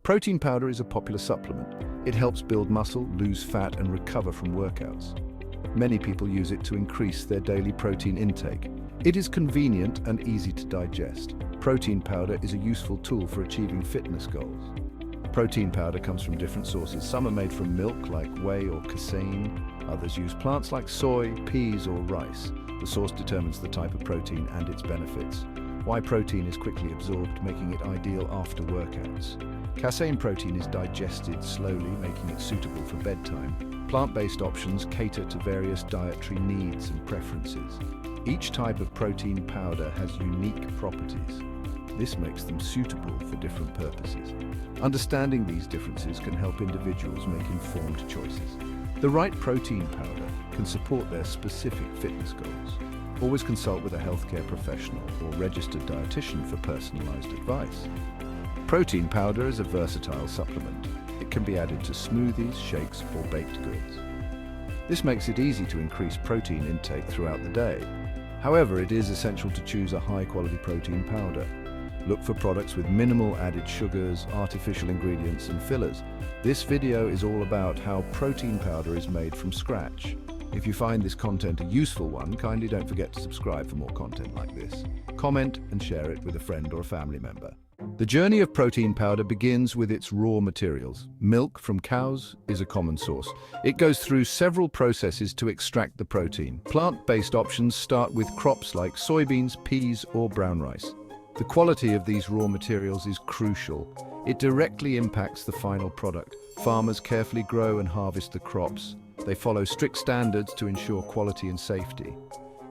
Protein powder is a popular supplement. It helps build muscle, lose fat, and recover from workouts. Many people use it to increase their daily protein intake. It is convenient and easy to digest. Protein powder is a useful tool for achieving fitness goals. Protein powder comes from different sources. Some are made from milk like whey or casein. Others use plants like soy, peas, or rice. The source determines the type of protein and its benefits. Whey protein is quickly absorbed, making it ideal after workouts. Casein protein is digested slowly, making it suitable for bedtime. Plant-based options cater to various dietary needs and preferences. Each type of protein powder has unique properties. This makes them suitable for different purposes. Understanding these differences can help individuals make informed choices. The right protein powder can support their specific fitness goals. Always consult with a healthcare professional or registered dietitian for personalized advice. Protein powder is a versatile supplement. It can be added to smoothies, shakes, or baked goods. This makes it easy to increase protein intake throughout the day. However, it is essential to choose a high-quality protein powder. Look for products with minimal added sugars, artificial ingredients, and fillers. This video is all about how protein powder is made from scratch. If you find this content a useful one, kindly don't forget to subscribe for more content like this. Comment and share it with a friend or a family member. The journey of protein powder begins with its raw materials. Milk from cows is a common source. It goes through several processes to extract the protein. Plant-based options start with crops like soybeans, peas, or brown rice. The quality of these raw materials is crucial. It directly impacts the final product. Farmers carefully grow and harvest the crops. They follow strict standards to ensure quality and safety.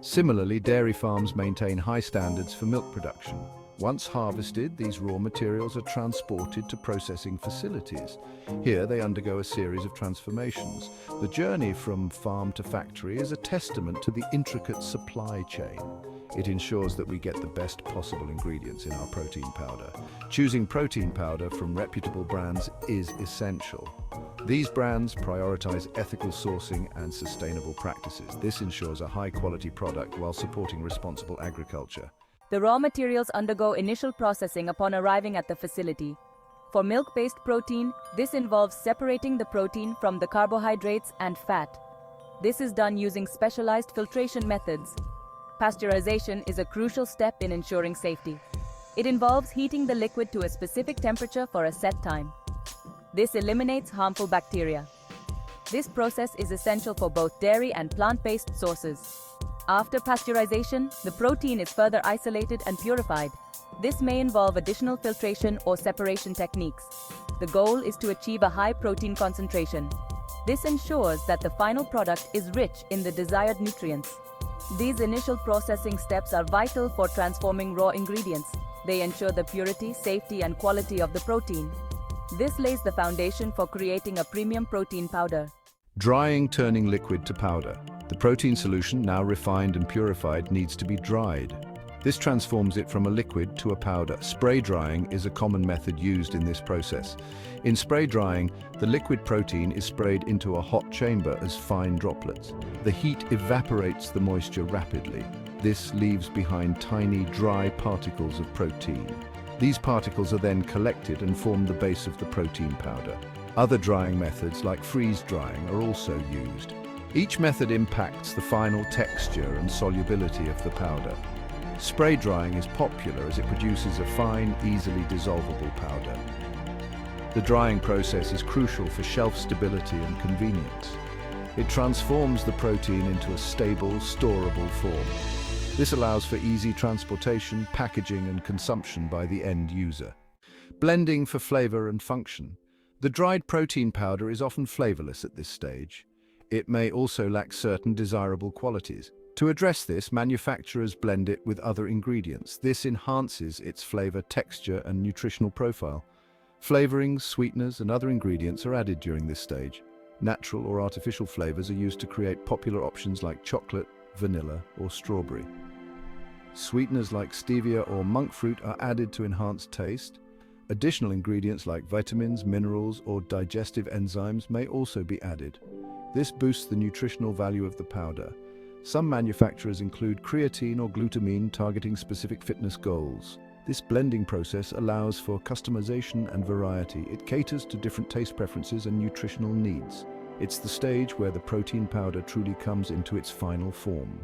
Similarly, dairy farms maintain high standards for milk production. Once harvested, these raw materials are transported to processing facilities. Here, they undergo a series of transformations. The journey from farm to factory is a testament to the intricate supply chain. It ensures that we get the best possible ingredients in our protein powder. Choosing protein powder from reputable brands is essential. These brands prioritize ethical sourcing and sustainable practices. This ensures a high-quality product while supporting responsible agriculture. The raw materials undergo initial processing upon arriving at the facility. For milk-based protein, this involves separating the protein from the carbohydrates and fat. This is done using specialized filtration methods. Pasteurization is a crucial step in ensuring safety. It involves heating the liquid to a specific temperature for a set time. This eliminates harmful bacteria. This process is essential for both dairy and plant-based sources. After pasteurization, the protein is further isolated and purified. This may involve additional filtration or separation techniques. The goal is to achieve a high protein concentration. This ensures that the final product is rich in the desired nutrients. These initial processing steps are vital for transforming raw ingredients. They ensure the purity, safety, and quality of the protein. This lays the foundation for creating a premium protein powder. Drying, turning liquid to powder. The protein solution, now refined and purified, needs to be dried. This transforms it from a liquid to a powder. Spray drying is a common method used in this process. In spray drying, the liquid protein is sprayed into a hot chamber as fine droplets. The heat evaporates the moisture rapidly. This leaves behind tiny, dry particles of protein. These particles are then collected and form the base of the protein powder. Other drying methods, like freeze drying, are also used. Each method impacts the final texture and solubility of the powder. Spray drying is popular as it produces a fine, easily dissolvable powder. The drying process is crucial for shelf stability and convenience. It transforms the protein into a stable, storable form. This allows for easy transportation, packaging, and consumption by the end user. Blending for flavor and function. The dried protein powder is often flavorless at this stage. It may also lack certain desirable qualities. To address this, manufacturers blend it with other ingredients. This enhances its flavor, texture, and nutritional profile. Flavorings, sweeteners, and other ingredients are added during this stage. Natural or artificial flavors are used to create popular options like chocolate, vanilla, or strawberry. Sweeteners like stevia or monk fruit are added to enhance taste. Additional ingredients like vitamins, minerals, or digestive enzymes may also be added. This boosts the nutritional value of the powder. Some manufacturers include creatine or glutamine targeting specific fitness goals. This blending process allows for customization and variety. It caters to different taste preferences and nutritional needs. It's the stage where the protein powder truly comes into its final form.